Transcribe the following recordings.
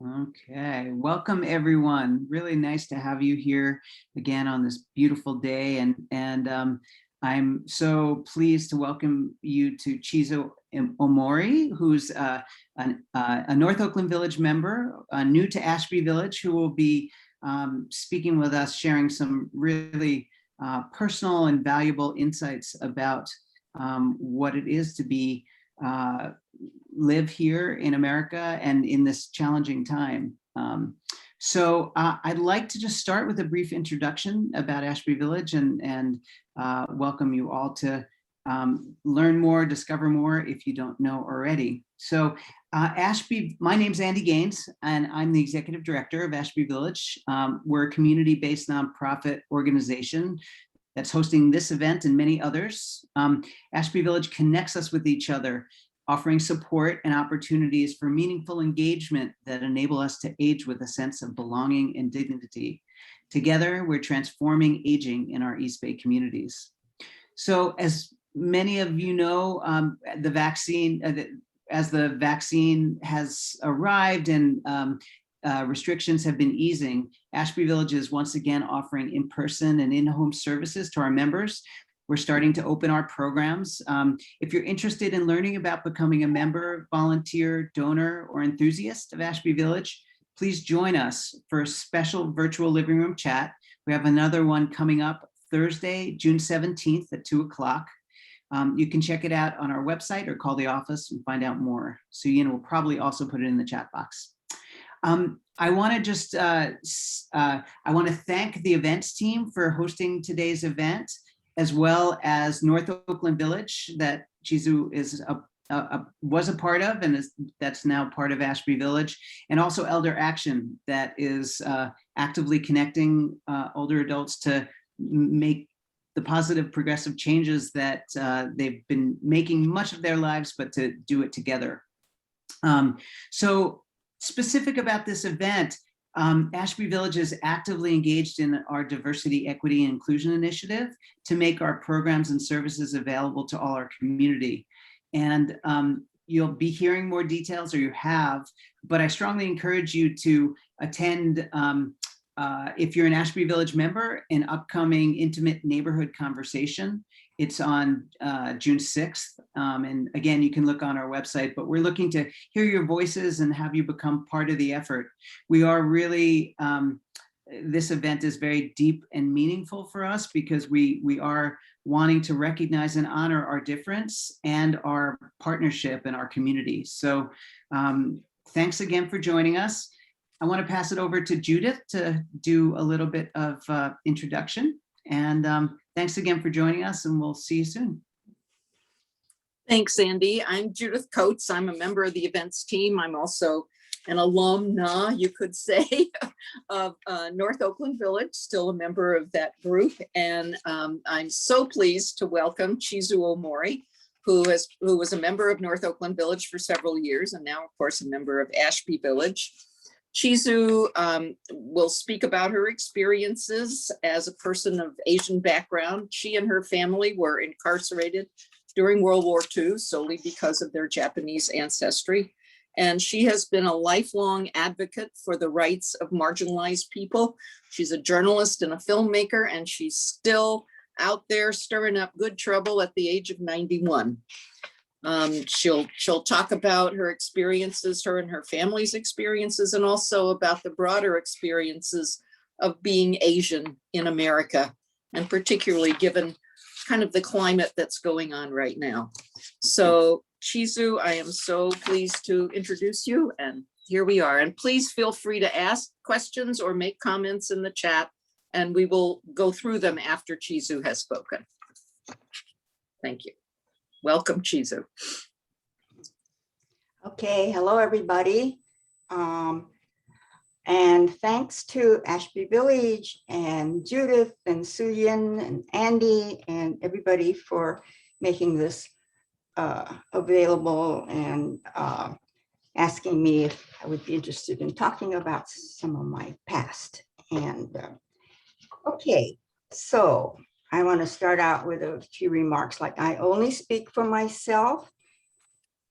Okay, welcome everyone. Really nice to have you here again on this beautiful day, and I'm so pleased to welcome you to Chizu Omori, who's a North Oakland Village member, new to Ashby Village, who will be speaking with us, sharing some really personal and valuable insights about what it is to be live here in America and in this challenging time. So I'd like to just start with a brief introduction about Ashby Village and welcome you all to learn more, discover more if you don't know already. So Ashby, my name's Andy Gaines, and I'm the executive director of Ashby Village. We're a community-based nonprofit organization that's hosting this event and many others. Ashby Village connects us with each other, offering support and opportunities for meaningful engagement that enable us to age with a sense of belonging and dignity. Together, we're transforming aging in our East Bay communities. So as many of you know, as the vaccine has arrived and restrictions have been easing, Ashby Village is once again offering in-person and in-home services to our members. We're starting to open our programs. If you're interested in learning about becoming a member, volunteer, donor, or enthusiast of Ashby Village, please join us for a special virtual living room chat. We have another one coming up Thursday, June 17th at 2 o'clock. You can check it out on our website or call the office and find out more. Suyin will probably also put it in the chat box. I want to just, I want to thank the events team for hosting today's event, as well as North Oakland Village that Chizu was a part of, and that's now part of Ashby Village, and also Elder Action that is actively connecting older adults to make the positive progressive changes that they've been making much of their lives, but to do it together. So specific about this event, Ashby Village is actively engaged in our diversity, equity, and inclusion initiative to make our programs and services available to all our community. And you'll be hearing more details, or you have, but I strongly encourage you to attend, if you're an Ashby Village member, an upcoming intimate neighborhood conversation. It's on June 6th. And again, you can look on our website, but we're looking to hear your voices and have you become part of the effort. We are really, this event is very deep and meaningful for us because we are wanting to recognize and honor our difference and our partnership in our community. So thanks again for joining us. I want to pass it over to Judith to do a little bit of introduction. And thanks again for joining us, and we'll see you soon. Thanks, Andy. I'm Judith Coates. I'm a member of the events team. I'm also an alumna, you could say, of North Oakland Village, still a member of that group. And I'm so pleased to welcome Chizu Omori, who was a member of North Oakland Village for several years, and now, of course, a member of Ashby Village. Chizu will speak about her experiences as a person of Asian background. She and her family were incarcerated during World War II solely because of their Japanese ancestry. And she has been a lifelong advocate for the rights of marginalized people. She's a journalist and a filmmaker, and she's still out there stirring up good trouble at the age of 91. She'll talk about her experiences, her and her family's experiences, and also about the broader experiences of being Asian in America, and particularly given kind of the climate that's going on right now. So Chizu, I am so pleased to introduce you, and here we are. And please feel free to ask questions or make comments in the chat, and we will go through them after Chizu has spoken. Thank you. Welcome, Chizu. Okay, hello everybody. And thanks to Ashby Village and Judith and Suyin and Andy and everybody for making this available and asking me if I would be interested in talking about some of my past. And okay, so I want to start out with a few remarks. Like, I only speak for myself.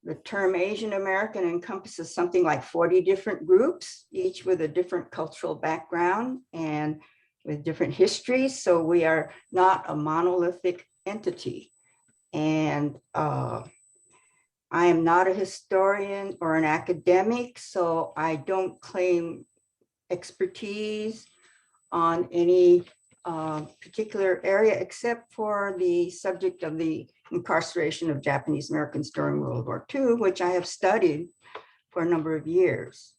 The term Asian American encompasses something like 40 different groups, each with a different cultural background and with different histories. So we are not a monolithic entity. And I am not a historian or an academic, so I don't claim expertise on any particular area, except for the subject of the incarceration of Japanese Americans during World War II, which I have studied for a number of years.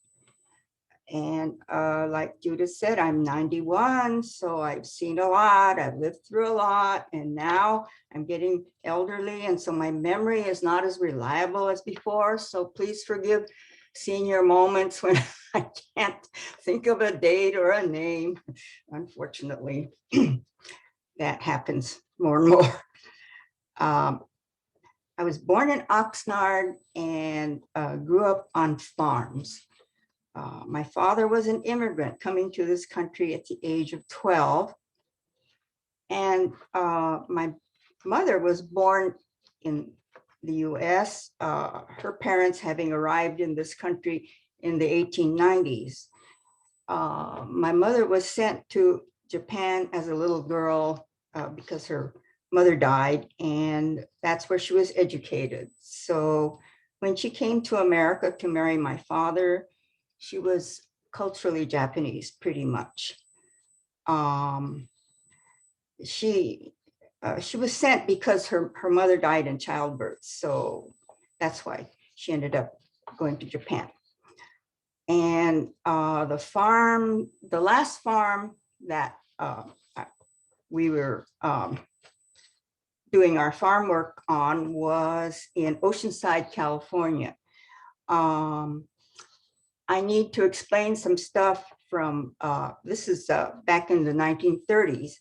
And like Judith said, I'm 91, so I've seen a lot, I've lived through a lot, and now I'm getting elderly, and so my memory is not as reliable as before. So please forgive senior moments when I can't think of a date or a name. Unfortunately, that happens more and more. I was born in Oxnard and grew up on farms. My father was an immigrant coming to this country at the age of 12. And my mother was born in the US, her parents having arrived in this country in the 1890s. My mother was sent to Japan as a little girl because her mother died, and that's where she was educated. So when she came to America to marry my father, she was culturally Japanese, pretty much. She was sent because her mother died in childbirth, so that's why she ended up going to Japan. And the last farm that we were doing our farm work on was in Oceanside, California. I need to explain some stuff from, this is back in the 1930s.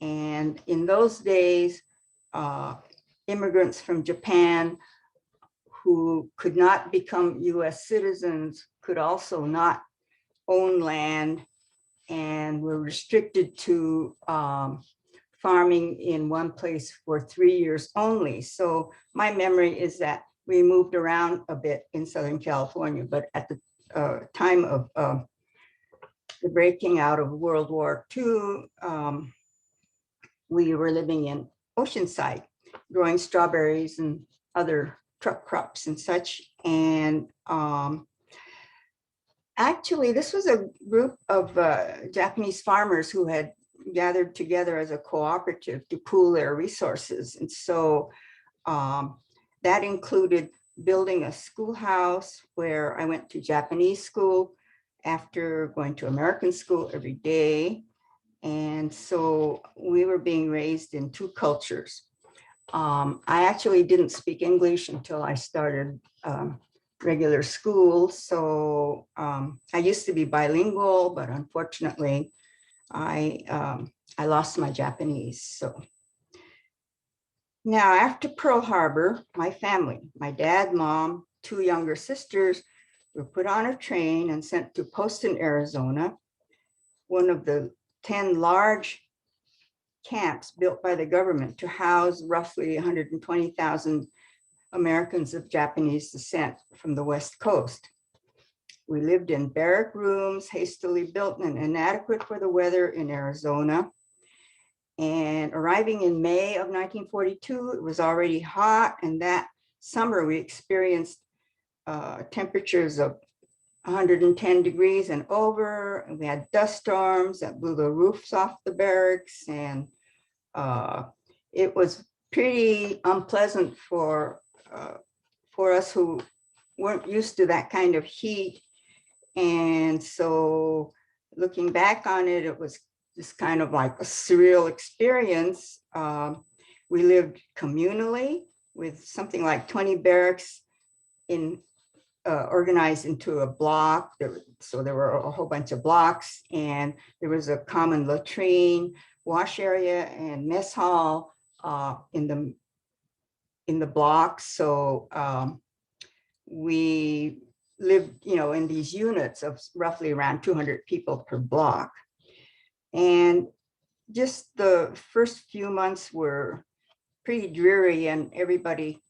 And in those days, immigrants from Japan who could not become US citizens could also not own land and were restricted to farming in one place for 3 years only. So my memory is that we moved around a bit in Southern California, but at the time of the breaking out of World War II, we were living in Oceanside, growing strawberries and other truck crops and such. And actually, this was a group of Japanese farmers who had gathered together as a cooperative to pool their resources. And so that included building a schoolhouse where I went to Japanese school after going to American school every day. And so we were being raised in two cultures. I actually didn't speak English until I started regular school. So I used to be bilingual, but unfortunately, I lost my Japanese. So now after Pearl Harbor, my family, my dad, mom, two younger sisters were put on a train and sent to Poston, Arizona, one of the 10 large camps built by the government to house roughly 120,000 Americans of Japanese descent from the West Coast. We lived in barrack rooms, hastily built and inadequate for the weather in Arizona. And arriving in May of 1942, it was already hot. And that summer we experienced temperatures of 110 degrees and over. And we had dust storms that blew the roofs off the barracks. And it was pretty unpleasant for us who weren't used to that kind of heat. And so looking back on it, it was just kind of like a surreal experience. We lived communally with something like 20 barracks organized into a block. So there were a whole bunch of blocks, and there was a common latrine, wash area, and mess hall in the block. So we lived, in these units of roughly around 200 people per block. And just the first few months were pretty dreary, and everybody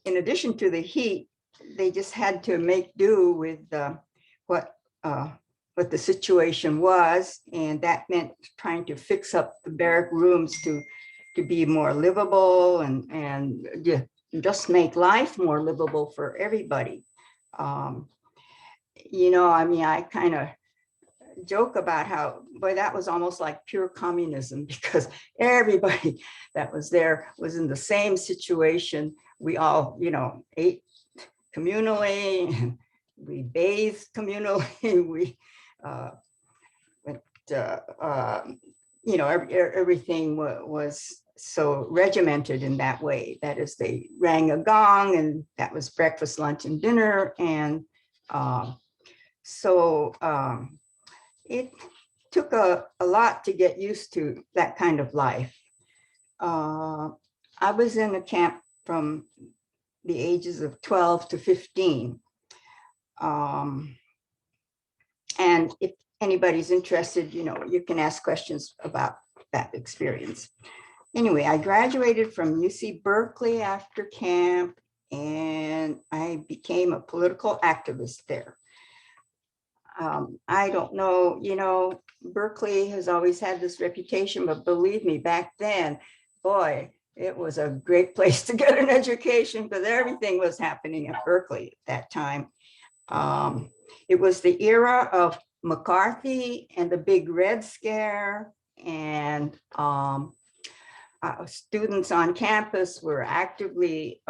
in addition to the heat, they just had to make do with what the situation was, and that meant trying to fix up the barrack rooms to be more livable and just make life more livable for everybody. You know, I mean, I kind of joke about how, boy, that was almost like pure communism, because everybody that was there was in the same situation. We all, you know, ate communally, we bathed communally, we went, you know, everything was so regimented in that way. That is, they rang a gong, and that was breakfast, lunch, and dinner. And it took a lot to get used to that kind of life. I was in a camp from the ages of 12 to 15. And if anybody's interested, you know, you can ask questions about that experience. Anyway, I graduated from UC Berkeley after camp, and I became a political activist there. I don't know, you know, Berkeley has always had this reputation, but believe me, back then, boy, it was a great place to get an education, because everything was happening at Berkeley at that time. It was the era of McCarthy and the Big Red Scare, and students on campus were actively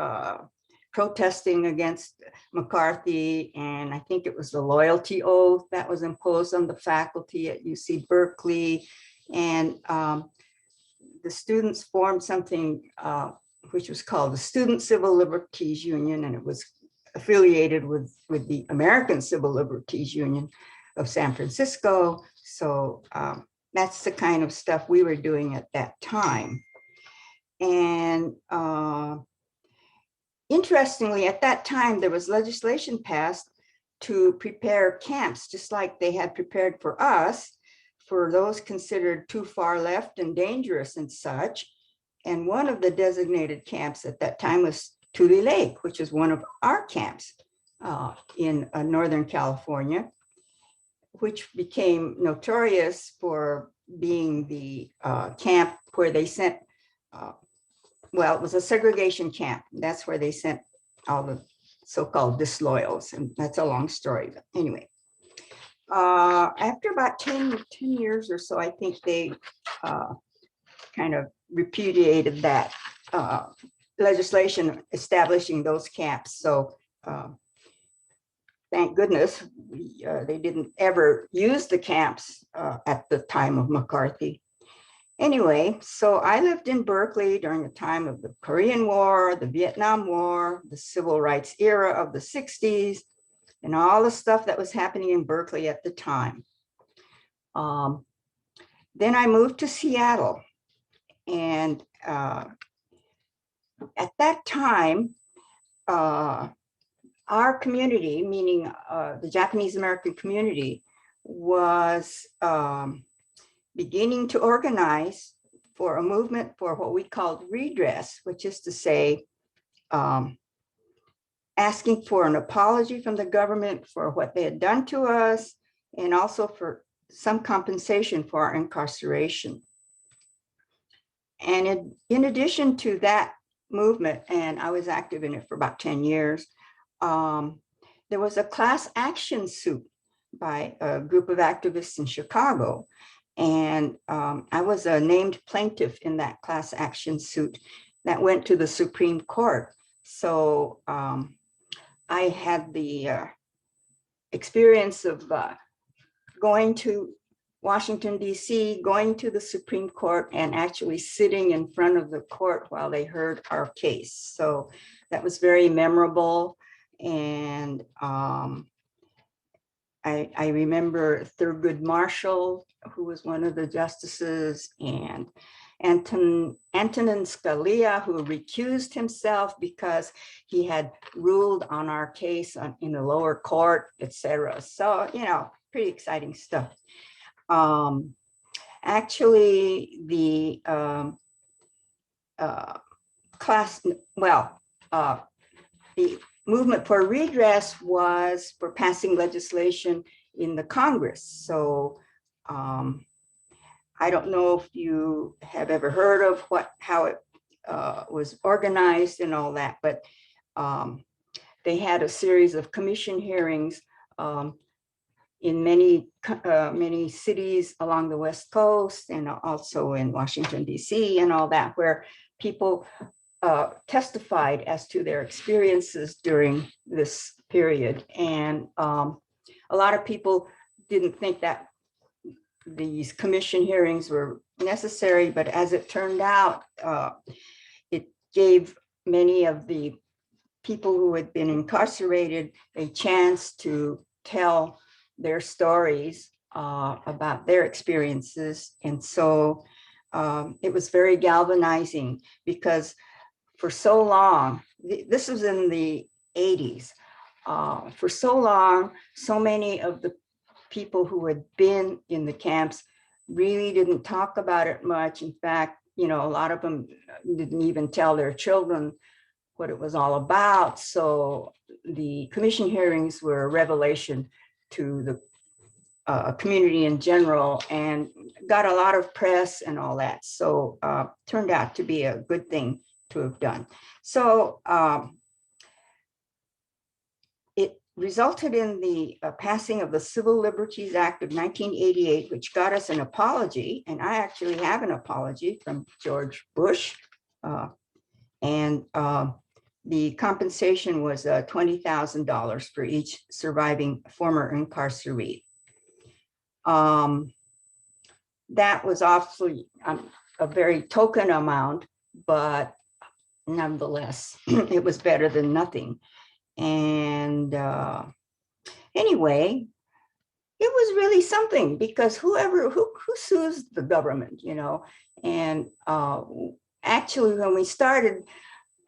protesting against McCarthy, and I think it was the loyalty oath that was imposed on the faculty at UC Berkeley. And the students formed something which was called the Student Civil Liberties Union, and it was affiliated with the American Civil Liberties Union of San Francisco. So that's the kind of stuff we were doing at that time. And interestingly, at that time, there was legislation passed to prepare camps, just like they had prepared for us, for those considered too far left and dangerous and such. And one of the designated camps at that time was Tule Lake, which is one of our camps in Northern California, which became notorious for being the camp where they sent, well, it was a segregation camp. That's where they sent all the so-called disloyals, and that's a long story. But anyway, after about 10 years or so, I think they kind of repudiated that legislation establishing those camps. So thank goodness they didn't ever use the camps at the time of McCarthy. Anyway, so I lived in Berkeley during the time of the Korean War, the Vietnam War, the civil rights era of the 60s, and all the stuff that was happening in Berkeley at the time. Then I moved to Seattle, and at that time, our community, meaning the Japanese American community, was beginning to organize for a movement for what we called redress, which is to say, asking for an apology from the government for what they had done to us, and also for some compensation for our incarceration. And in addition to that movement, and I was active in it for about 10 years, there was a class action suit by a group of activists in Chicago. And I was a named plaintiff in that class action suit that went to the Supreme Court. So I had the experience of going to Washington, D.C., going to the Supreme Court, and actually sitting in front of the court while they heard our case. So that was very memorable. And I remember Thurgood Marshall, who was one of the justices, and Antonin Scalia, who recused himself because he had ruled on our case in the lower court, etc. So, you know, pretty exciting stuff. Actually, the the movement for redress was for passing legislation in the Congress. So I don't know if you have ever heard of how it was organized and all that, but they had a series of commission hearings in many cities along the West Coast and also in Washington, D.C. and all that, where people testified as to their experiences during this period. And a lot of people didn't think that these commission hearings were necessary, but as it turned out, it gave many of the people who had been incarcerated a chance to tell their stories about their experiences. And so it was very galvanizing, because for so long, this was in the 80s, for so long, so many of the people who had been in the camps really didn't talk about it much. In fact, a lot of them didn't even tell their children what it was all about. So the commission hearings were a revelation to the community in general, and got a lot of press and all that. So turned out to be a good thing to have done. So it resulted in the passing of the Civil Liberties Act of 1988, which got us an apology. And I actually have an apology from George Bush. And the compensation was $20,000 for each surviving former incarcerate. That was obviously a very token amount, but nonetheless, it was better than nothing. And anyway, it was really something, because who sues the government, and actually, when we started,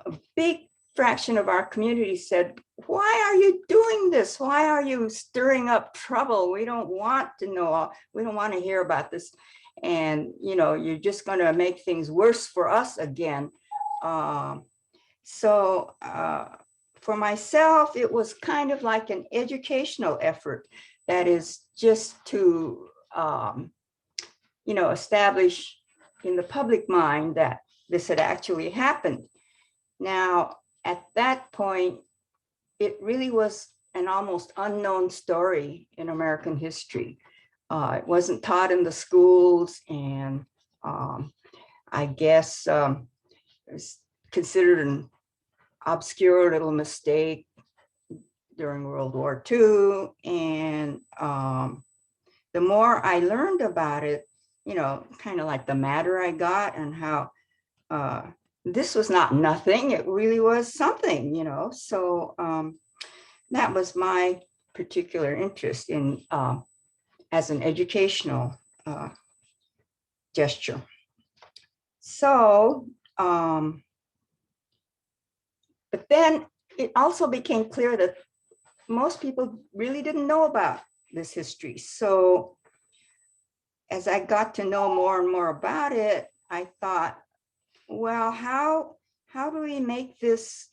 a big fraction of our community said, why are you doing this? Why are you stirring up trouble? We don't want to know, we don't want to hear about this. And, you're just going to make things worse for us again. So for myself, it was kind of like an educational effort. That is just to, establish in the public mind that this had actually happened. Now, at that point, it really was an almost unknown story in American history. It wasn't taught in the schools, and I guess it was considered an obscure little mistake during World War II. And the more I learned about it, kind of like the madder I got, and how this was not nothing, it really was something, So that was my particular interest in as an educational gesture. So, but then it also became clear that most people really didn't know about this history. So as I got to know more and more about it, I thought, well, how do we make this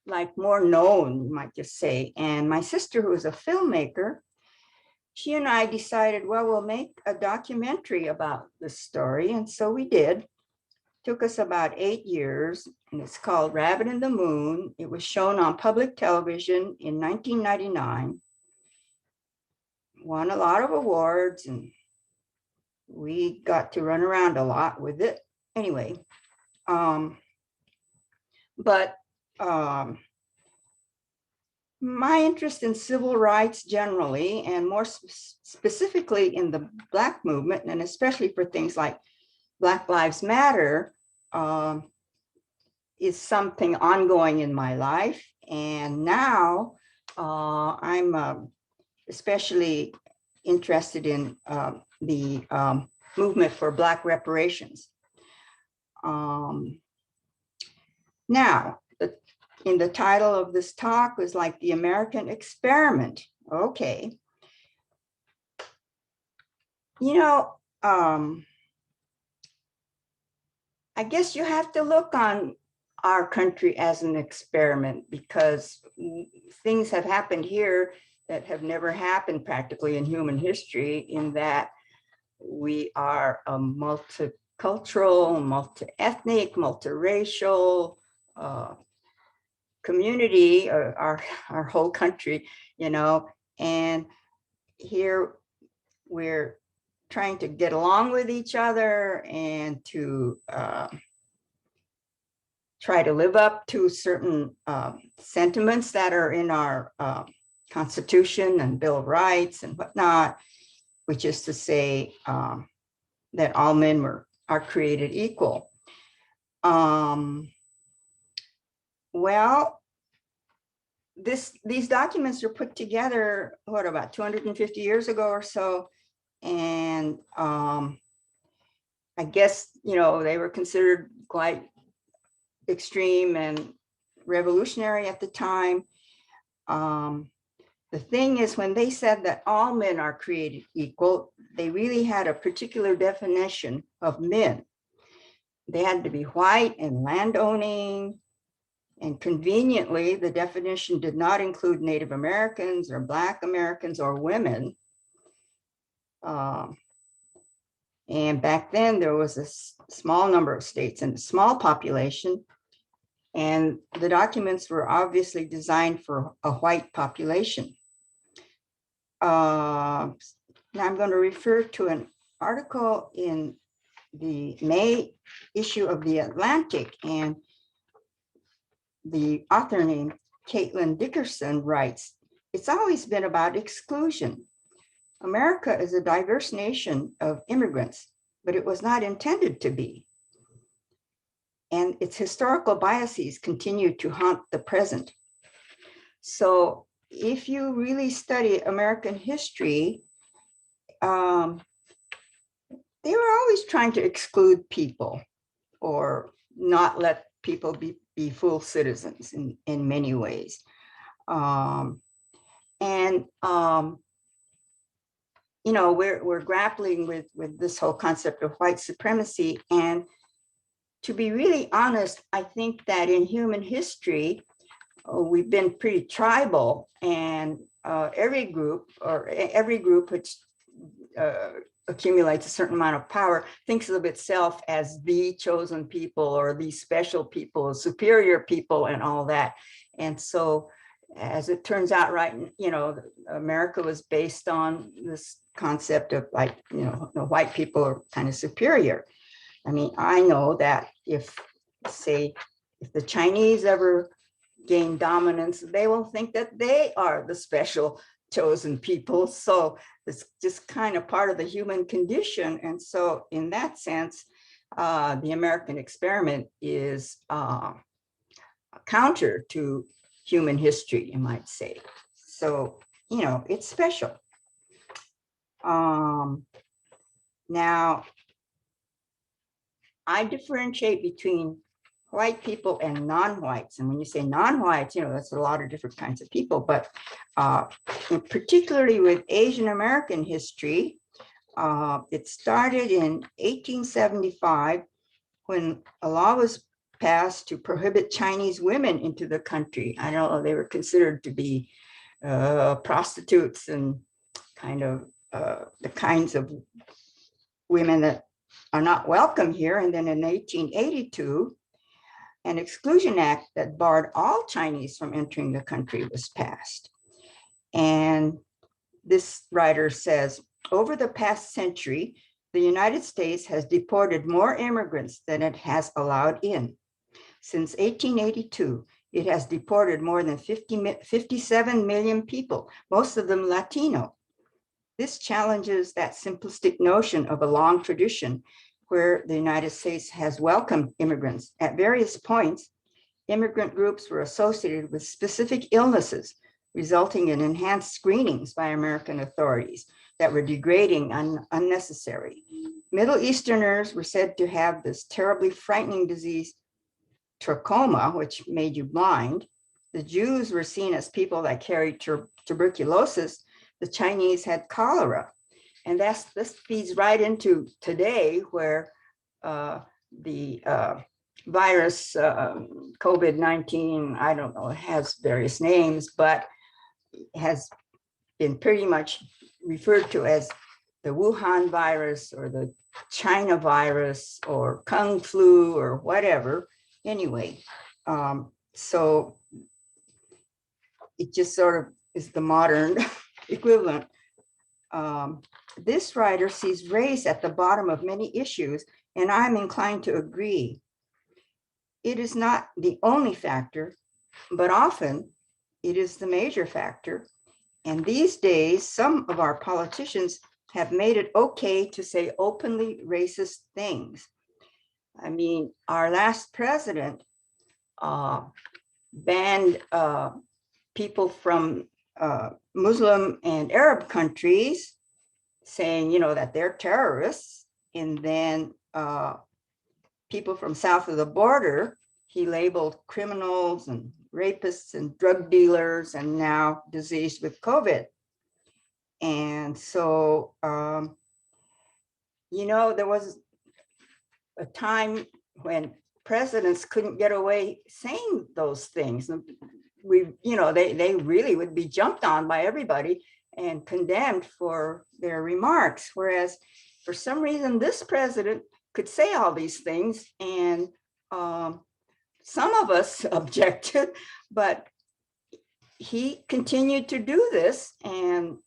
like more known, you might just say. And my sister, who is a filmmaker, she and I decided, well, we'll make a documentary about this story. And so we did. Took us about 8 years, and it's called Rabbit in the Moon. It was shown on public television in 1999. Won a lot of awards, and we got to run around a lot with it. Anyway, my interest in civil rights generally, and more specifically in the Black movement, and especially for things like Black Lives Matter, is something ongoing in my life. And now I'm especially interested in the movement for Black reparations. Now, in the title of this talk was like the American experiment. Okay. I guess you have to look on our country as an experiment, because things have happened here that have never happened practically in human history, in that we are a multicultural, multi-ethnic, multiracial community, our whole country, you know, and here we're trying to get along with each other and to try to live up to certain sentiments that are in our Constitution and Bill of Rights and whatnot, which is to say that all men are created equal. Well, these documents are put together, what, about 250 years ago or so, and I guess, you know, they were considered quite extreme and revolutionary at the time. The thing is, when they said that all men are created equal, they really had a particular definition of men. They had to be white and landowning, and conveniently, the definition did not include Native Americans or Black Americans or women. And back then, there was a small number of states and a small population, and the documents were obviously designed for a white population. Now I'm going to refer to an article in the May issue of The Atlantic, and the author named Caitlin Dickerson writes, "It's always been about exclusion. America is a diverse nation of immigrants, but it was not intended to be. And its historical biases continue to haunt the present." So if you really study American history, they were always trying to exclude people or not let people be full citizens in many ways. You know, we're grappling with this whole concept of white supremacy. And to be really honest, I think that in human history, we've been pretty tribal, and every group which accumulates a certain amount of power thinks of itself as the chosen people or the special people, superior people, and all that. And so, as it turns out, right, you know, America was based on this concept of, like, you know, the white people are kind of superior. I mean, I know that if the Chinese ever gain dominance, they will think that they are the special chosen people. So it's just kind of part of the human condition. And so in that sense, the American experiment is counter to human history, you might say. So, you know, it's special. Now, I differentiate between white people and non-whites. And when you say non-whites, you know, that's a lot of different kinds of people, but particularly with Asian American history, it started in 1875 when a law was passed to prohibit Chinese women into the country. I don't know, they were considered to be prostitutes and kind of the kinds of women that are not welcome here. And then in 1882, an exclusion act that barred all Chinese from entering the country was passed. And this writer says, over the past century, the United States has deported more immigrants than it has allowed in. Since 1882, it has deported more than 57 million people, most of them Latino. This challenges that simplistic notion of a long tradition where the United States has welcomed immigrants. At various points, immigrant groups were associated with specific illnesses, resulting in enhanced screenings by American authorities that were degrading and unnecessary. Middle Easterners were said to have this terribly frightening disease, trachoma, which made you blind. The Jews were seen as people that carried tuberculosis. The Chinese had cholera. And this feeds right into today, where the virus, COVID-19, I don't know, it has various names, but has been pretty much referred to as the Wuhan virus or the China virus or Kung flu or whatever. Anyway, so it just sort of is the modern equivalent. This writer sees race at the bottom of many issues, and I'm inclined to agree. It is not the only factor, but often it is the major factor. And these days, some of our politicians have made it okay to say openly racist things. I mean, our last president banned people from Muslim and Arab countries, saying, you know, that they're terrorists. And then people from south of the border, he labeled criminals and rapists and drug dealers, and now diseased with COVID. And so, you know, there was a time when presidents couldn't get away saying those things. You know, they really would be jumped on by everybody and condemned for their remarks. Whereas for some reason, this president could say all these things, and some of us objected, but he continued to do this, and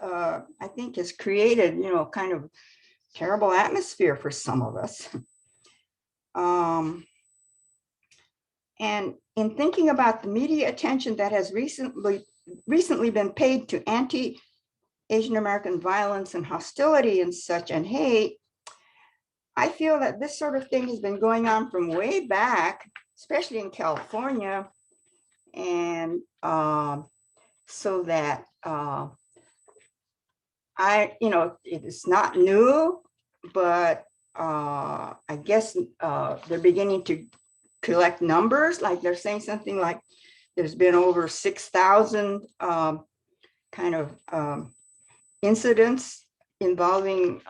I think has created, you know, kind of terrible atmosphere for some of us. And in thinking about the media attention that has recently been paid to anti-Asian American violence and hostility and such and hate, I feel that this sort of thing has been going on from way back, especially in California. And so that you know, it is not new, but I guess they're beginning to collect numbers. Like they're saying something like there's been over 6,000 kind of incidents involving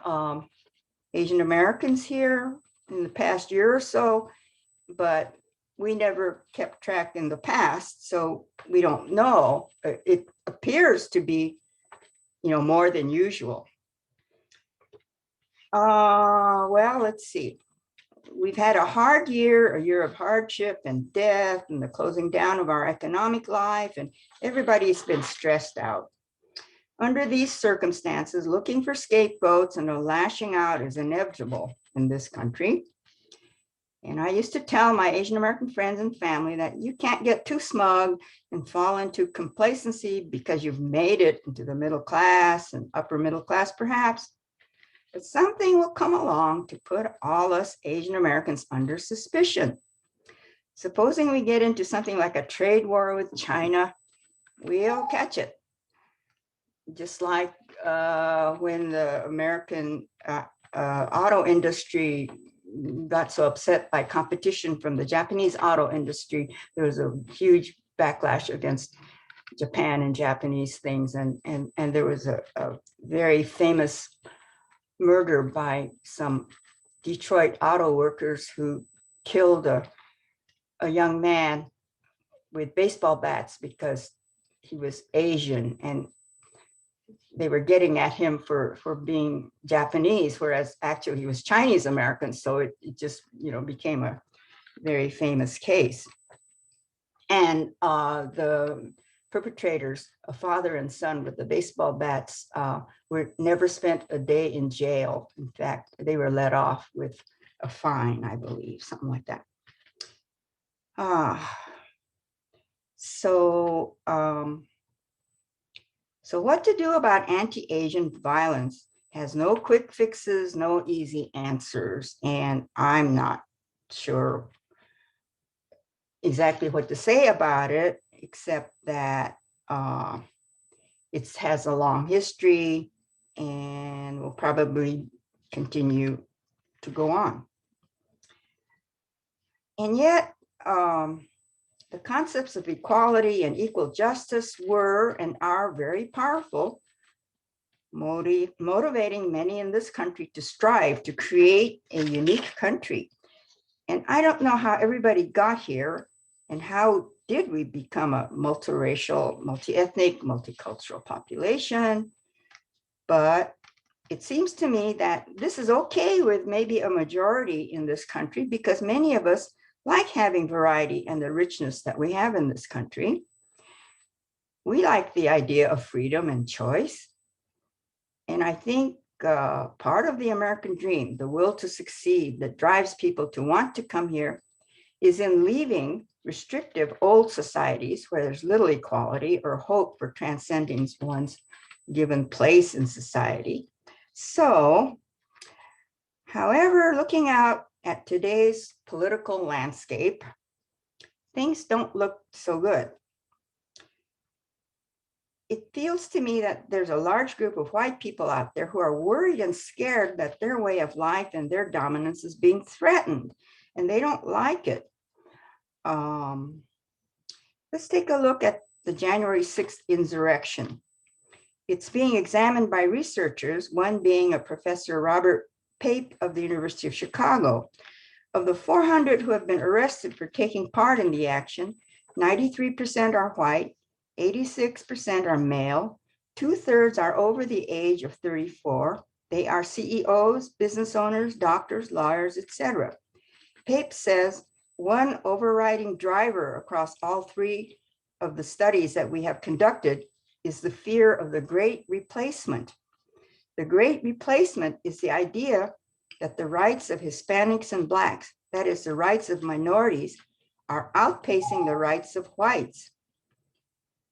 Asian Americans here in the past year or so, but we never kept track in the past, so we don't know. It appears to be, you know, more than usual. Well, let's see. We've had a hard year, a year of hardship and death and the closing down of our economic life, and everybody's been stressed out. Under these circumstances, looking for scapegoats and a lashing out is inevitable in this country. And I used to tell my Asian American friends and family that you can't get too smug and fall into complacency because you've made it into the middle class and upper middle class, perhaps. But something will come along to put all us Asian Americans under suspicion. Supposing we get into something like a trade war with China, we'll catch it. Just like when the American auto industry got so upset by competition from the Japanese auto industry, there was a huge backlash against Japan and Japanese things. And there was a very famous murder by some Detroit auto workers who killed a young man with baseball bats because he was Asian, and they were getting at him for being Japanese, whereas actually he was Chinese American. So it just, you know, became a very famous case. And the perpetrators, a father and son with the baseball bats, were never spent a day in jail. In fact, they were let off with a fine, I believe, something like that. So what to do about anti-Asian violence has no quick fixes, no easy answers, and I'm not sure exactly what to say about it, except that it has a long history and will probably continue to go on. And yet, the concepts of equality and equal justice were and are very powerful, motivating many in this country to strive to create a unique country. And I don't know how everybody got here and how did we become a multiracial, multi-ethnic, multicultural population. But it seems to me that this is okay with maybe a majority in this country because many of us like having variety and the richness that we have in this country. We like the idea of freedom and choice. And I think part of the American dream, the will to succeed that drives people to want to come here, is in leaving restrictive old societies where there's little equality or hope for transcending one's given place in society. So, however, looking out at today's political landscape, things don't look so good. It feels to me that there's a large group of white people out there who are worried and scared that their way of life and their dominance is being threatened, and they don't like it. Let's take a look at the January 6th insurrection. It's being examined by researchers, one being a Professor Robert Pape of the University of Chicago. Of the 400 who have been arrested for taking part in the action, 93% are white, 86% are male, 2/3 are over the age of 34. They are CEOs, business owners, doctors, lawyers, etc. Pape says one overriding driver across all three of the studies that we have conducted is the fear of the Great Replacement. The Great Replacement is the idea that the rights of Hispanics and Blacks, that is the rights of minorities, are outpacing the rights of whites.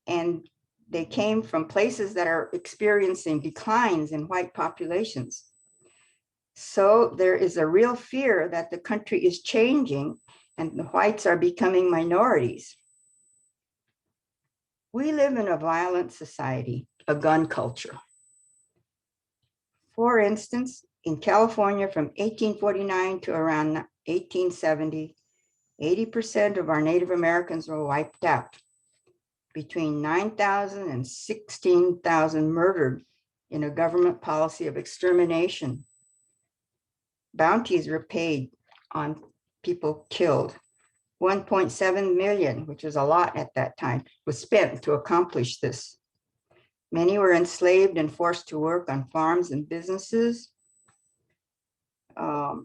And they came from places that are experiencing declines in white populations. So there is a real fear that the country is changing and the whites are becoming minorities. We live in a violent society, a gun culture. For instance, in California from 1849 to around 1870, 80% of our Native Americans were wiped out. Between 9,000 and 16,000 murdered in a government policy of extermination. Bounties were paid on people killed. 1.7 million, which is a lot at that time, was spent to accomplish this. Many were enslaved and forced to work on farms and businesses. I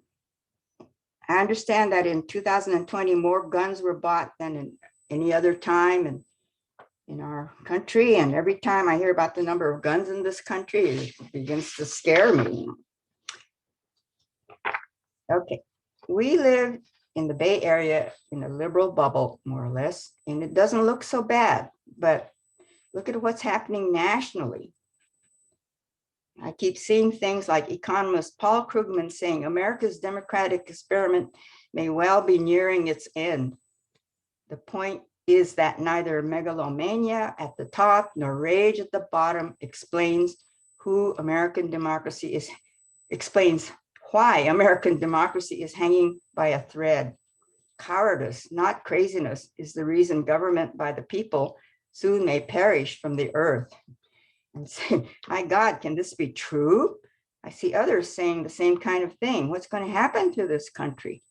understand that in 2020, more guns were bought than in any other time in our country. And every time I hear about the number of guns in this country, it begins to scare me. Okay, we live in the Bay Area in a liberal bubble, more or less, and it doesn't look so bad, but look at what's happening nationally. I keep seeing things like economist Paul Krugman saying America's democratic experiment may well be nearing its end. The point is that neither megalomania at the top nor rage at the bottom explains why American democracy is hanging by a thread. Cowardice, not craziness, is the reason government by the people soon may perish from the earth. And say, my God, can this be true? I see others saying the same kind of thing. What's going to happen to this country?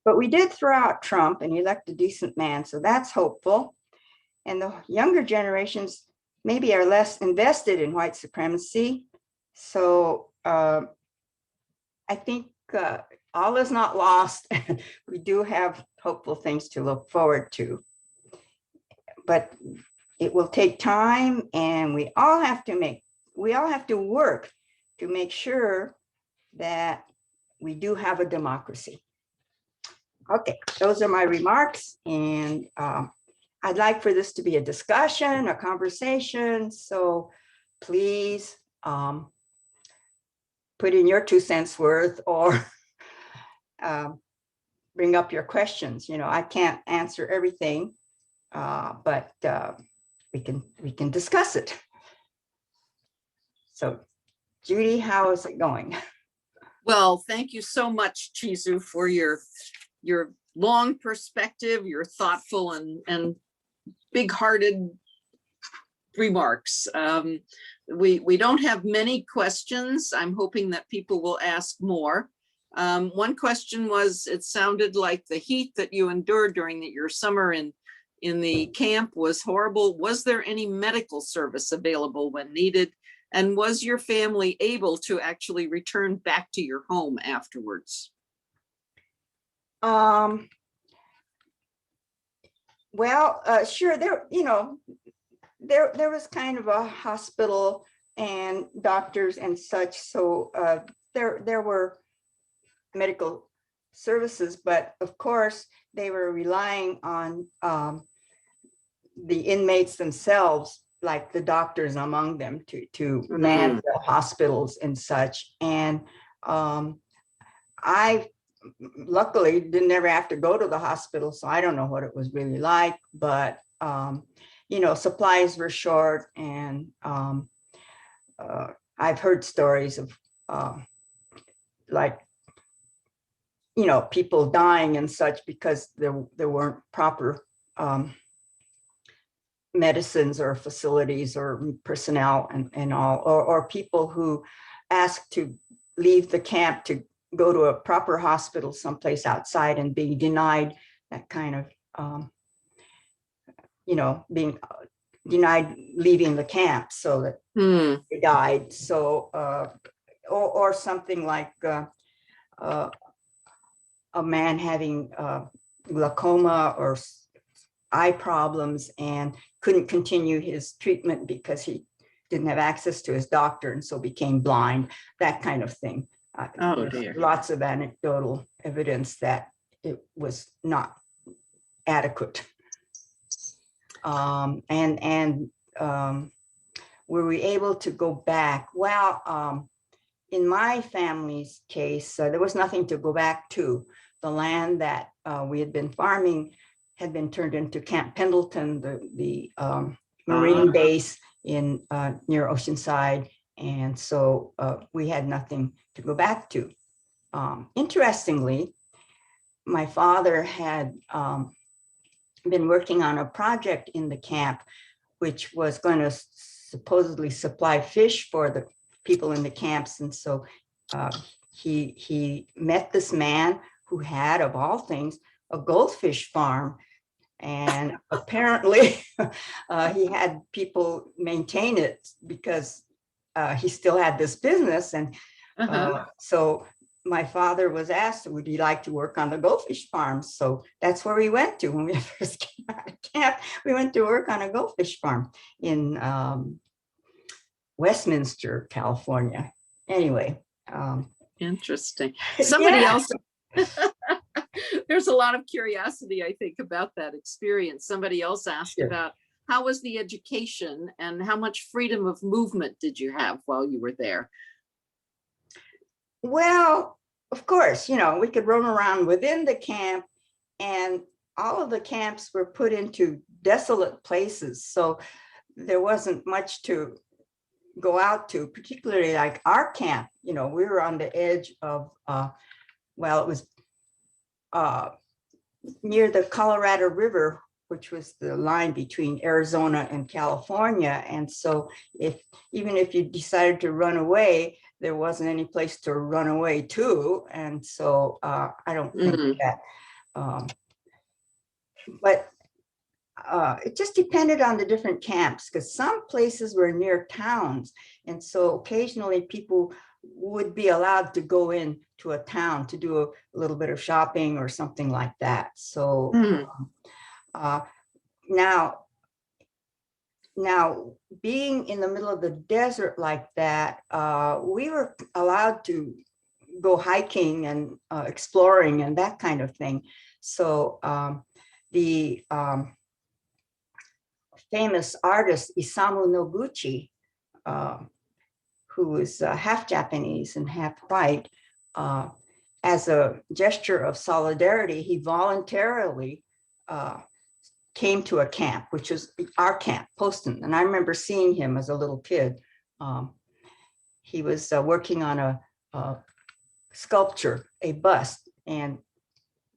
But we did throw out Trump and elect a decent man, so that's hopeful. And the younger generations maybe are less invested in white supremacy. So I think all is not lost. We do have hopeful things to look forward to. But it will take time, and we all have to work to make sure that we do have a democracy. Okay, those are my remarks, and I'd like for this to be a discussion, a conversation. So please put in your 2 cents worth or bring up your questions. You know, I can't answer everything, but we can discuss it. So Judy, how is it going? Well, thank you so much, Chizu, for your long perspective, your thoughtful and big-hearted remarks. We don't have many questions. I'm hoping that people will ask more. One question was, it sounded like the heat that you endured during your summer in the camp was horrible. Was there any medical service available when needed? And was your family able to actually return back to your home afterwards? Sure. There was kind of a hospital and doctors and such. So there were medical services, but of course they were relying on the inmates themselves, like the doctors among them, to man the hospitals and such. And I luckily didn't ever have to go to the hospital, so I don't know what it was really like, but supplies were short, and I've heard stories of people dying and such because there weren't proper medicines or facilities or personnel and all, or people who asked to leave the camp to go to a proper hospital someplace outside and being denied that kind of, being denied leaving the camp, so that they died. So, or something like a man having glaucoma or eye problems and couldn't continue his treatment because he didn't have access to his doctor and so became blind, that kind of thing. There's lots of anecdotal evidence that it was not adequate. Were we able to go back? Well, in my family's case, there was nothing to go back to. The land that we had been farming had been turned into Camp Pendleton, the Marine base in near Oceanside. And so we had nothing to go back to. Interestingly, my father had been working on a project in the camp, which was going to supposedly supply fish for the people in the camps. And so he met this man who had, of all things, a goldfish farm. And apparently he had people maintain it because he still had this business. And so my father was asked, would he like to work on the goldfish farm? So that's where we went to when we first came out of camp. We went to work on a goldfish farm in Westminster, California. Anyway. Interesting. Somebody else, there's a lot of curiosity, I think, about that experience. Somebody else asked about how was the education and how much freedom of movement did you have while you were there? Well, of course, we could roam around within the camp, and all of the camps were put into desolate places. So there wasn't much to go out to, particularly like our camp. We were on the edge of, it was near the Colorado River, which was the line between Arizona and California. And so even if you decided to run away, there wasn't any place to run away to. And so I don't think that, but it just depended on the different camps, because some places were near towns. And so occasionally people would be allowed to go in to a town to do a little bit of shopping or something like that. So now being in the middle of the desert like that, we were allowed to go hiking and exploring and that kind of thing. So the famous artist Isamu Noguchi, who is half Japanese and half white, as a gesture of solidarity, he voluntarily came to a camp, which is our camp, Poston. And I remember seeing him as a little kid. He was working on a sculpture, a bust, and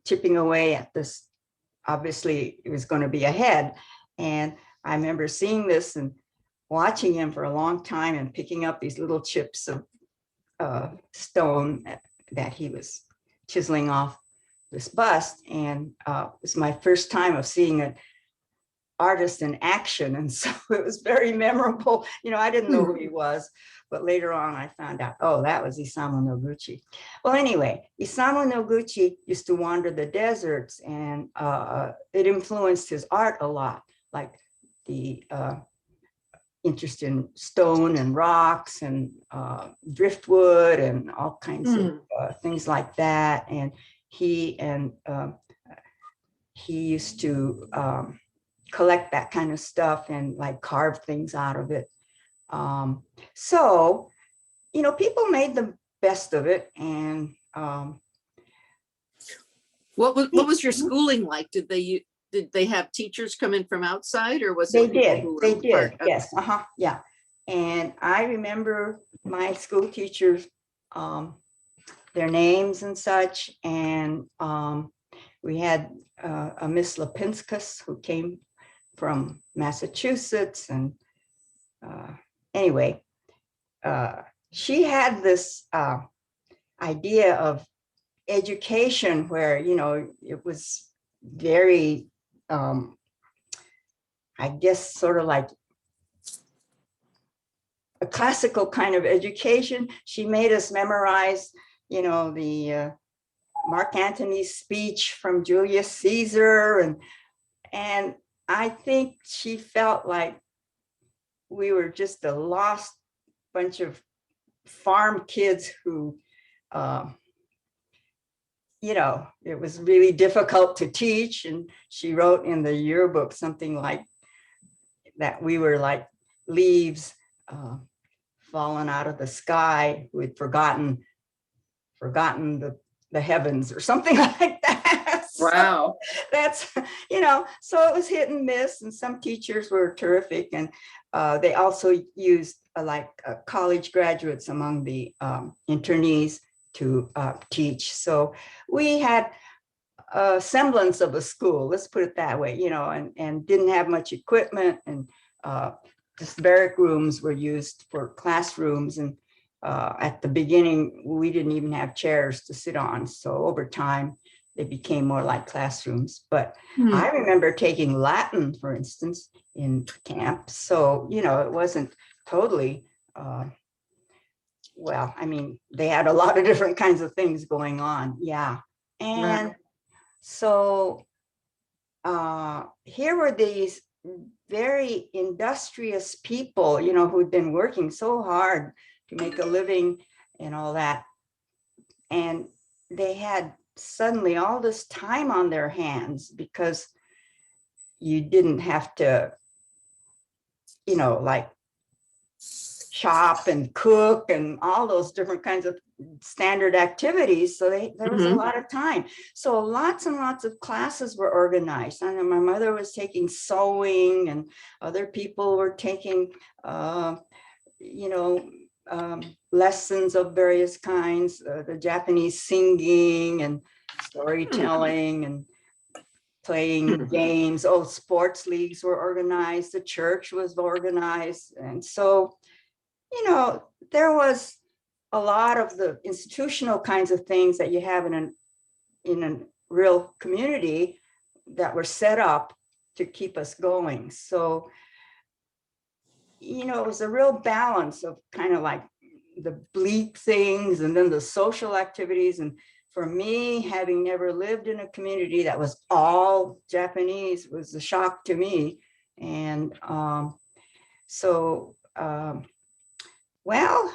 chipping away at this. Obviously, it was going to be a head. And I remember seeing this and watching him for a long time and picking up these little chips of stone that he was chiseling off this bust. And it was my first time of seeing an artist in action. And so it was very memorable. You know, I didn't know who he was, but later on I found out, oh, that was Isamu Noguchi. Well, anyway, Isamu Noguchi used to wander the deserts, and it influenced his art a lot, like the interest in stone and rocks and driftwood and all kinds of things like that. And he used to collect that kind of stuff and like carve things out of it. So, you know, people made the best of it. And what was your schooling like? Did they have teachers come in from outside, or was it? They did, yes, yeah. And I remember my school teachers, their names and such. And we had a Miss Lepinskas who came from Massachusetts. And anyway, she had this idea of education where, you know, it was very, I guess, sort of like a classical kind of education. She made us memorize, you know, the Mark Antony's speech from Julius Caesar. And I think she felt like we were just a lost bunch of farm kids who, you know, it was really difficult to teach. And she wrote in the yearbook something like that we were like leaves fallen out of the sky who had forgotten the heavens or something like that. Wow. So that's, you know, so it was hit and miss, and some teachers were terrific. And they also used college graduates among the internees to teach. So we had a semblance of a school, let's put it that way, you know, and didn't have much equipment, and just barrack rooms were used for classrooms. And at the beginning, we didn't even have chairs to sit on. So over time, they became more like classrooms. But I remember taking Latin, for instance, in camp. So, you know, it wasn't totally, well, I mean, they had a lot of different kinds of things going on. Yeah. And so here were these very industrious people, you know, who'd been working so hard to make a living and all that. And they had suddenly all this time on their hands because you didn't have to, you know, like shop and cook and all those different kinds of standard activities. So there was a lot of time. So lots and lots of classes were organized. I know my mother was taking sewing, and other people were taking, you know, lessons of various kinds, the Japanese singing and storytelling and playing games. Oh, sports leagues were organized. The church was organized. And so, you know, there was a lot of the institutional kinds of things that you have in a real community that were set up to keep us going. So, you know, it was a real balance of kind of like the bleak things and then the social activities. And for me, having never lived in a community that was all Japanese was a shock to me. And well,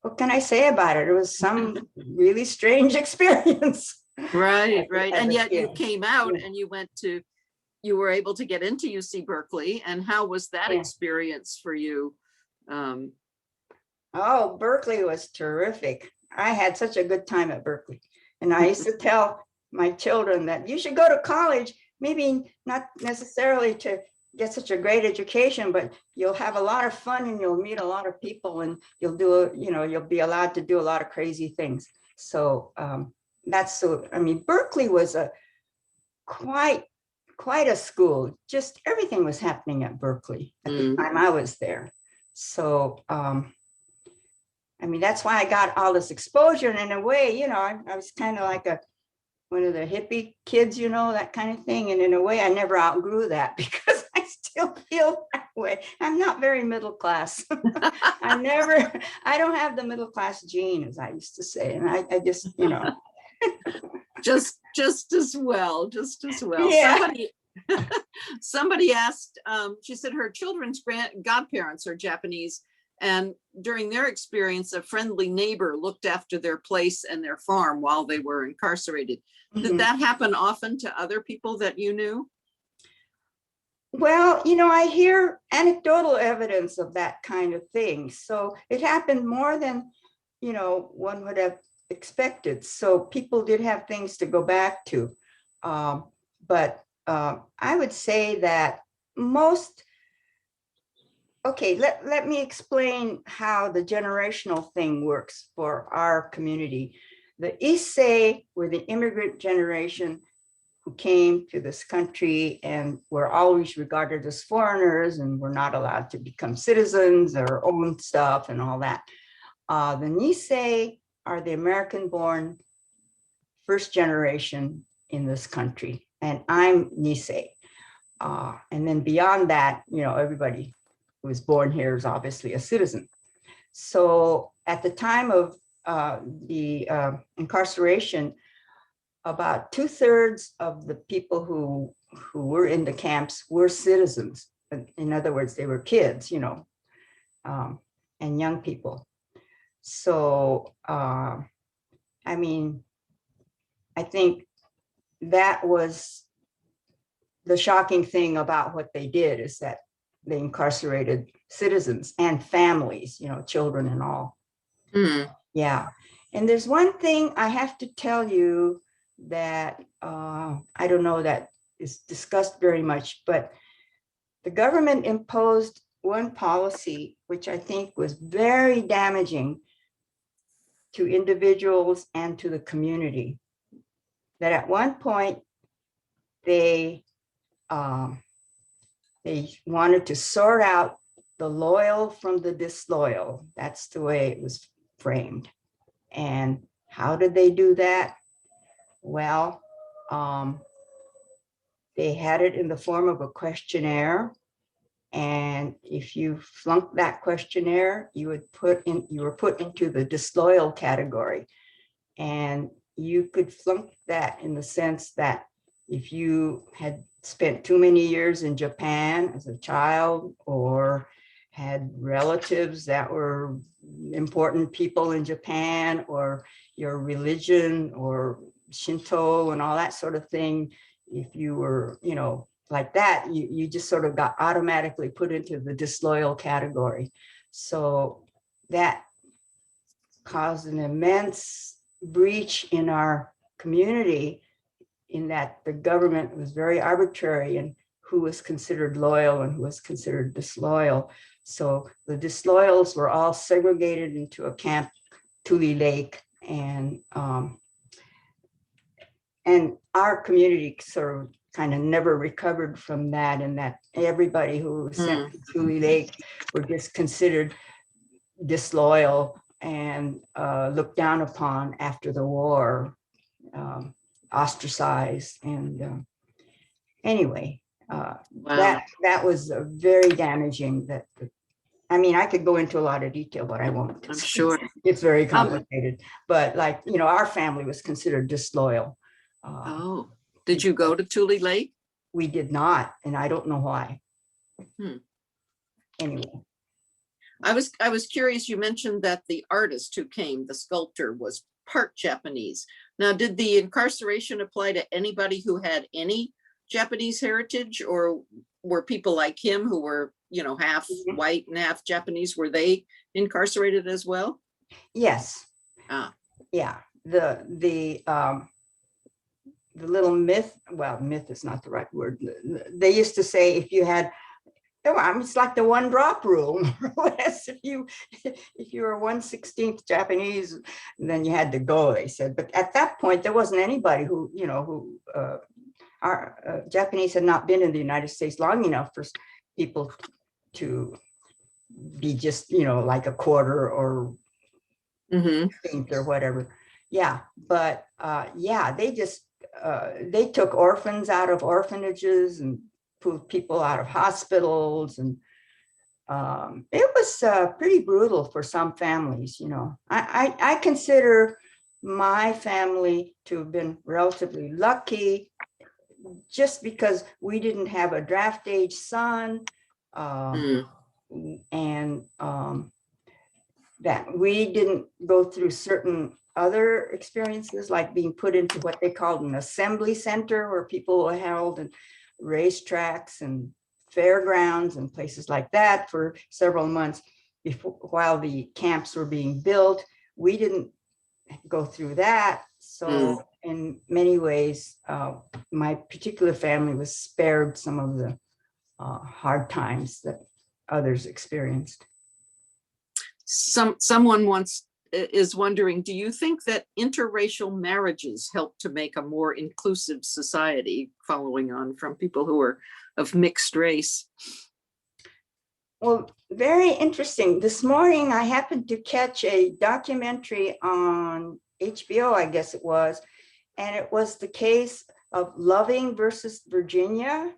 what can I say about it? It was some really strange experience. Right. And yet you came out and you were able to get into UC Berkeley. And how was that experience for you? Oh, Berkeley was terrific. I had such a good time at Berkeley. And I used to tell my children that you should go to college, maybe not necessarily to get such a great education, but you'll have a lot of fun and you'll meet a lot of people, and you'll be allowed to do a lot of crazy things. So I mean, Berkeley was quite a school. Just everything was happening at Berkeley at the time I was there. So I mean, that's why I got all this exposure. And in a way, you know, I was kind of like one of the hippie kids, you know, that kind of thing. And in a way, I never outgrew that because I still feel that way. I'm not very middle class. I don't have the middle class gene, as I used to say. And I just, you know. Just as well, just as well. Yeah. Somebody asked, she said her children's godparents are Japanese, and during their experience, a friendly neighbor looked after their place and their farm while they were incarcerated. Did that happen often to other people that you knew? Well, you know, I hear anecdotal evidence of that kind of thing. So it happened more than, you know, one would have expected. So people did have things to go back to. But I would say that okay, let me explain how the generational thing works for our community. The Issei were the immigrant generation who came to this country and were always regarded as foreigners and were not allowed to become citizens or own stuff and all that. The Nisei are the American-born first generation in this country, and I'm Nisei. And then beyond that, you know, everybody who was born here is obviously a citizen. So at the time of the incarceration, about 2/3 of the people who were in the camps were citizens. In other words, they were kids, you know, and young people. So, I mean, I think that was the shocking thing about what they did, is that they incarcerated citizens and families, you know, children and all. Yeah. And there's one thing I have to tell you that I don't know that is discussed very much, but the government imposed one policy which I think was very damaging to individuals and to the community. That at one point they wanted to sort out the loyal from the disloyal. That's the way it was framed. And how did they do that? Well, they had it in the form of a questionnaire. And if you flunked that questionnaire, you were put into the disloyal category. And you could flunk that in the sense that if you had spent too many years in Japan as a child, or had relatives that were important people in Japan, or your religion or Shinto and all that sort of thing, if you were, you know, like that, you just sort of got automatically put into the disloyal category. So that caused an immense breach in our community, in that the government was very arbitrary in who was considered loyal and who was considered disloyal. So the disloyals were all segregated into a camp, Tule Lake, and our community sort of kind of never recovered from that, and that everybody who was sent to Tule Lake were just considered disloyal and looked down upon after the war, ostracized. And anyway, Wow. that was very damaging. I mean, I could go into a lot of detail, but I won't. I'm sure. It's very complicated. But like, you know, our family was considered disloyal. Oh, did you go to Tule Lake? We did not, and I don't know why. Anyway. I was curious, you mentioned that the artist who came, the sculptor, was part Japanese. Now, did the incarceration apply to anybody who had any Japanese heritage, or were people like him who were, you know, half white and half Japanese, were they incarcerated as well? Yes. Yeah. The little myth, well, myth is not the right word. They used to say if you had, I mean, it's like the one drop rule, more or less. If you were 1/16 Japanese, then you had to go, they said. But at that point, there wasn't anybody who, you know, our Japanese had not been in the United States long enough for people to be just, you know, like a quarter or Mhm. 15th or whatever. Yeah, but yeah, they took orphans out of orphanages and pulled people out of hospitals, and it was pretty brutal for some families. You know, I consider my family to have been relatively lucky, just because we didn't have a draft age son, Mm. and that we didn't go through certain other experiences, like being put into what they called an assembly center, where people were held in racetracks and fairgrounds and places like that for several months before, while the camps were being built. We didn't go through that. So in many ways, my particular family was spared some of the hard times that others experienced. Someone once is wondering, do you think that interracial marriages help to make a more inclusive society, following on from people who are of mixed race? Well, very interesting. This morning, I happened to catch a documentary on HBO, I guess it was, and it was the case of Loving versus Virginia,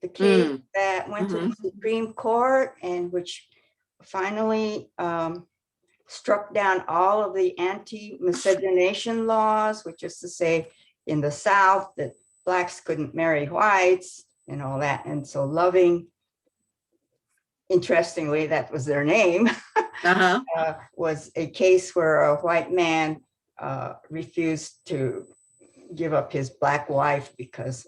the case that went to the Supreme Court, and which finally struck down all of the anti-miscegenation laws, which is to say, in the South, that Blacks couldn't marry whites and all that. And so Loving, interestingly, that was their name, was a case where a white man refused to give up his Black wife because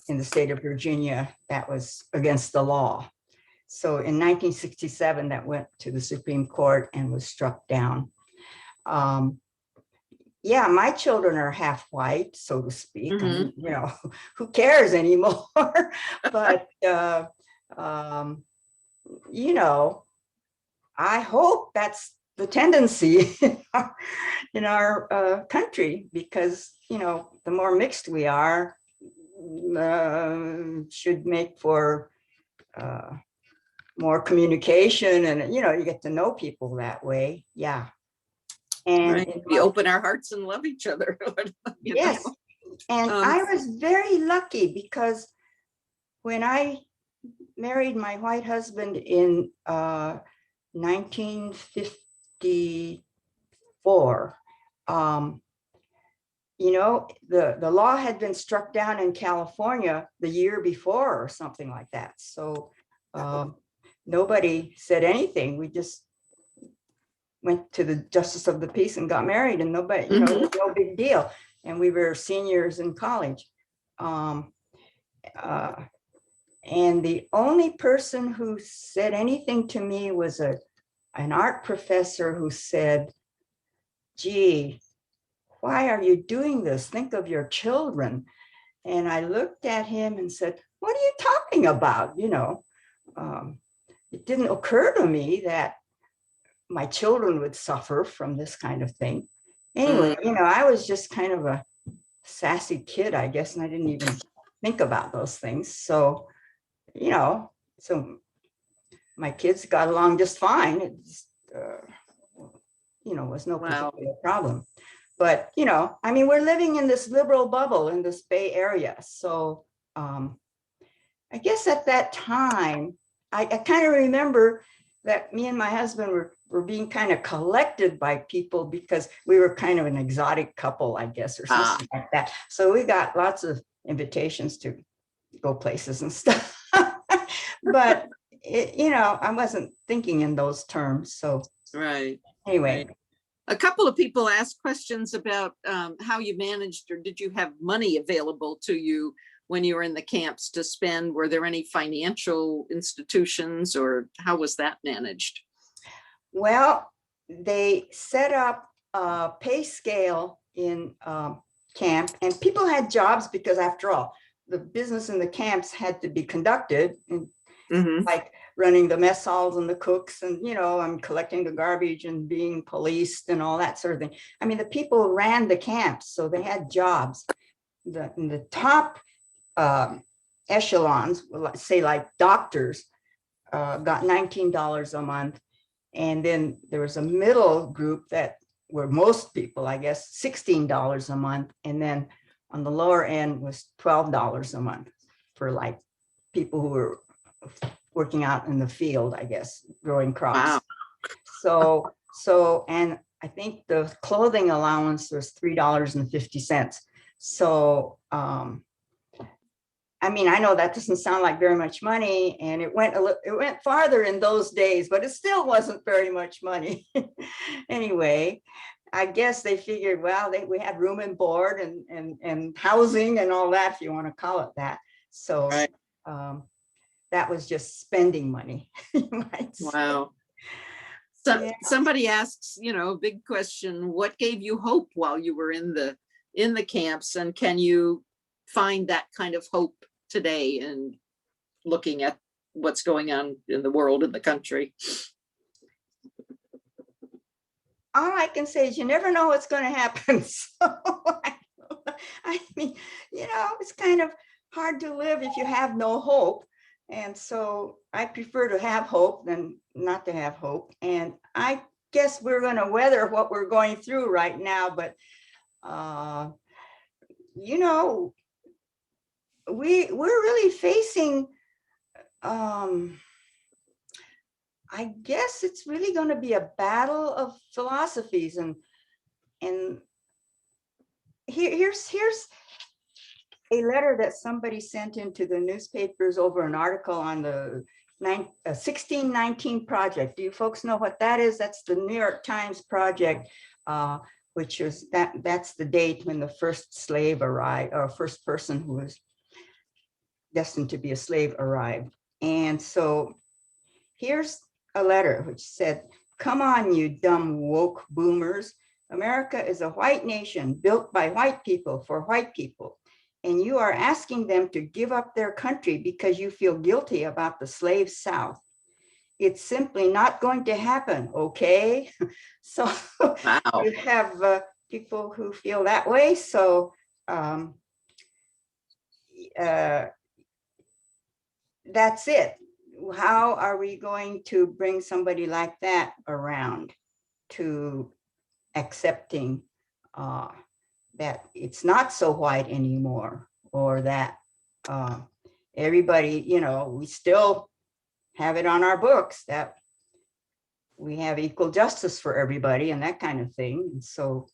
in the state of Virginia, that was against the law. So in 1967, that went to the Supreme Court and was struck down. Yeah, my children are half white, so to speak. I mean, you know, who cares anymore? But, you know, I hope that's the tendency in our country, because, you know, the more mixed we are, should make for more communication, and, you know, you get to know people that way. Yeah. And right. We open our hearts and love each other. Yes. Know? And I was very lucky, because when I married my white husband in 1954, you know, the law had been struck down in California the year before or something like that. So nobody said anything. We just went to the justice of the peace and got married, and nobody, you know, it was no big deal. And we were seniors in college. And the only person who said anything to me was an art professor who said, "Gee, why are you doing this? Think of your children." And I looked at him and said, "What are you talking about?" You know, it didn't occur to me that my children would suffer from this kind of thing. Anyway, you know, I was just kind of a sassy kid, I guess, and I didn't even think about those things. So, you know, so my kids got along just fine. It just, you know, was no particular problem. But, you know, I mean, we're living in this liberal bubble in this Bay Area. So I guess at that time, I kind of remember that me and my husband were being kind of collected by people, because we were kind of an exotic couple, I guess, or something like that. So we got lots of invitations to go places and stuff. But, you know, I wasn't thinking in those terms. So anyway. Right. A couple of people asked questions about how you managed, or did you have money available to you when you were in the camps to spend? Were there any financial institutions, or how was that managed? Well, they set up a pay scale in camp, and people had jobs, because after all, the business in the camps had to be conducted, and like running the mess halls and the cooks, and, you know, I'm collecting the garbage and being policed and all that sort of thing. I mean, the people ran the camps, so they had jobs. In the top echelons, say like doctors, got $19 a month, And then there was a middle group that were most people, I guess, $16 a month. And then on the lower end was $12 a month for like people who were working out in the field, I guess, growing crops. Wow. And I think the clothing allowance was $3.50. So, I mean, I know that doesn't sound like very much money, and it went farther in those days, but it still wasn't very much money. Anyway, I guess they figured, well, we had room and board and housing and all that, if you want to call it that. So Right. that was just spending money. You might say. Wow. So Yeah. somebody asks, big question, what gave you hope while you were in the camps, and can you find that kind of hope today and looking at what's going on in the world, in the country? All I can say is you never know what's going to happen. So I mean, it's kind of hard to live if you have no hope. And so I prefer to have hope than not to have hope. And I guess we're going to weather what we're going through right now. But, we're really facing, I guess it's really going to be a battle of philosophies. And here's a letter that somebody sent into the newspapers over an article on the 1619 project. Do you folks know what that is? That's the New York Times project, which is that's the date when the first slave arrived, or first person who was destined to be a slave arrived. And so here's a letter which said, "Come on, you dumb woke boomers. America is a white nation built by white people for white people. And you are asking them to give up their country because you feel guilty about the slave South. It's simply not going to happen, okay?" So Wow. you have people who feel that way. So that's it. How are we going to bring somebody like that around to accepting that it's not so white anymore, or that everybody, we still have it on our books that we have equal justice for everybody and that kind of thing. And so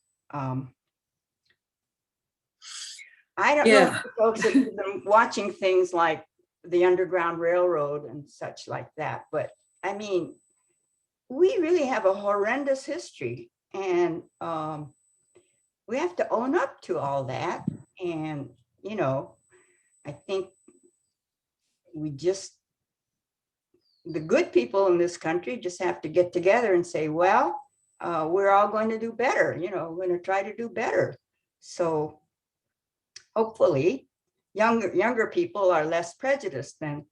I don't know if you folks have been watching things like the Underground Railroad and such like that, but I mean, we really have a horrendous history, and we have to own up to all that. And, I think the good people in this country just have to get together and say, well, we're all going to do better. We're going to try to do better. So hopefully younger people are less prejudiced than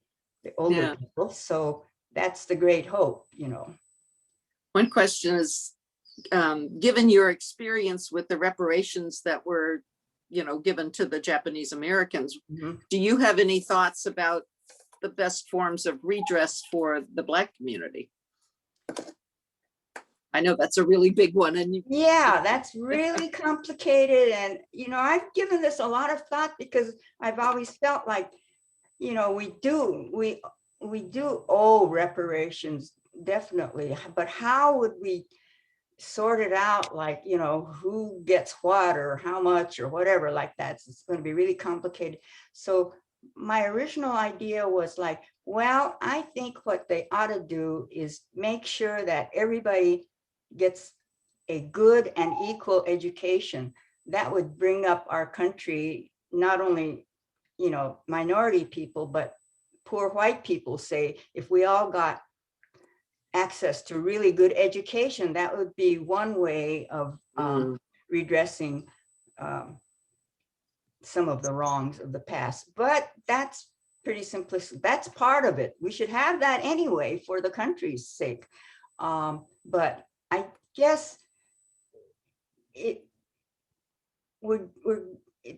the older people. So that's the great hope, One question is, given your experience with the reparations that were, given to the Japanese Americans, do you have any thoughts about the best forms of redress for the Black community? I know that's a really big one. And yeah, that's really complicated. And, I've given this a lot of thought because I've always felt like, we do owe reparations, definitely. But how would we sort it out, like, who gets what or how much or whatever like that? It's going to be really complicated. So my original idea was like, well, I think what they ought to do is make sure that everybody gets a good and equal education. That would bring up our country, not only, minority people, but poor white people. Say, if we all got access to really good education, that would be one way of redressing some of the wrongs of the past. But that's pretty simplistic. That's part of it. We should have that anyway for the country's sake. But I guess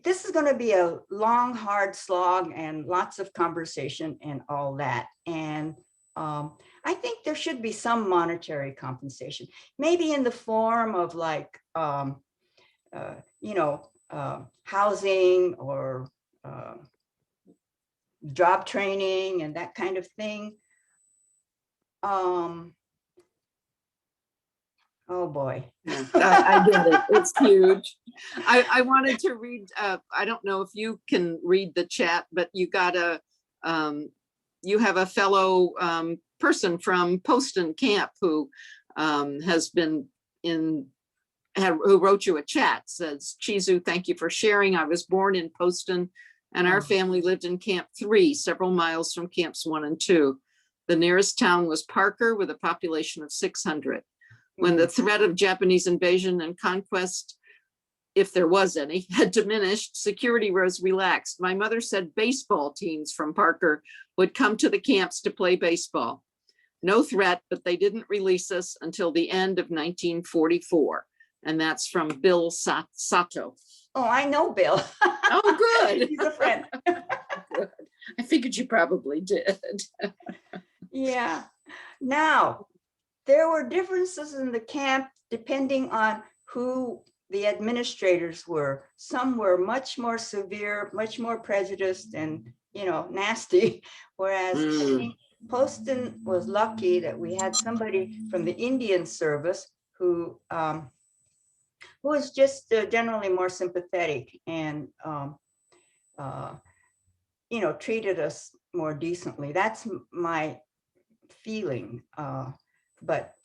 this is going to be a long, hard slog and lots of conversation and all that. And I think there should be some monetary compensation, maybe in the form of like, housing or job training and that kind of thing. Oh boy. Yeah, I get it. It's huge. I wanted to read, I don't know if you can read the chat, but you have a fellow person from Poston Camp who has been who wrote you a chat, says, Chizu, thank you for sharing. I was born in Poston and our family lived in Camp 3, several miles from Camps 1 and 2. The nearest town was Parker with a population of 600. When the threat of Japanese invasion and conquest, if there was any, had diminished, security was relaxed. My mother said baseball teams from Parker would come to the camps to play baseball. No threat, but they didn't release us until the end of 1944. And that's from Bill Sato. Oh, I know Bill. Oh, good. He's a friend. Good. I figured you probably did. Yeah. Now, there were differences in the camp depending on who the administrators were. Some were much more severe, much more prejudiced and, nasty. Whereas I think Poston was lucky that we had somebody from the Indian service who was just generally more sympathetic and, treated us more decently. That's my feeling. But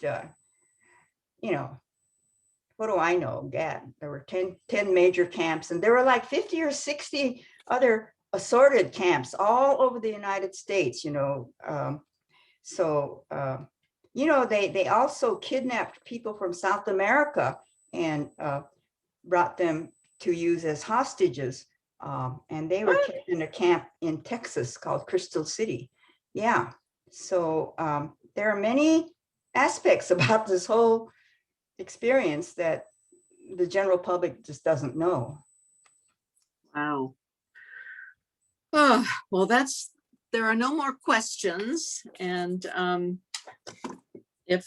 what do I know? Gad, there were 10 major camps, and there were like 50 or 60 other assorted camps all over the United States, they also kidnapped people from South America and brought them to use as hostages. And they were kept in a camp in Texas called Crystal City. Yeah. So there are many aspects about this whole experience that the general public just doesn't know. Wow. Oh, well, there are no more questions. And if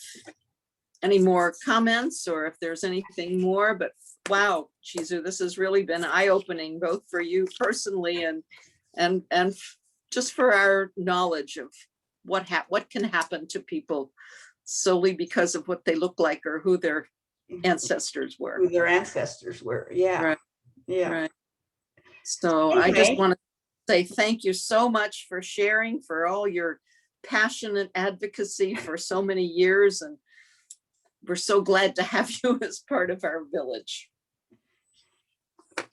any more comments or if there's anything more, but wow, Chizu, this has really been eye-opening, both for you personally and just for our knowledge of what can happen to people solely because of what they look like or who their ancestors were. Who their ancestors were, yeah. Right. Yeah. Right. So Anyway. I just want to say thank you so much for sharing, for all your passionate advocacy for so many years. And we're so glad to have you as part of our village.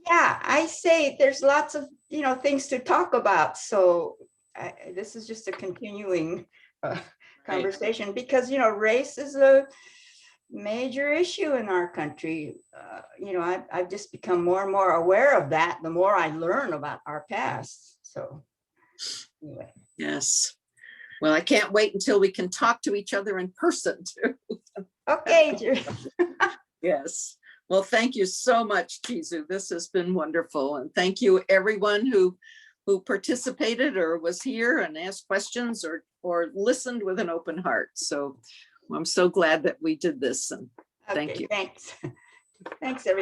Yeah, I say there's lots of, things to talk about. So this is just a continuing conversation because, race is a major issue in our country. I've just become more and more aware of that the more I learn about our past. So anyway. Yes. Well, I can't wait until we can talk to each other in person too. Okay. Yes. Well, thank you so much, Chizu. This has been wonderful. And thank you everyone who participated or was here and asked questions or listened with an open heart. So I'm so glad that we did this. And thank you. Thanks. Thanks, everyone.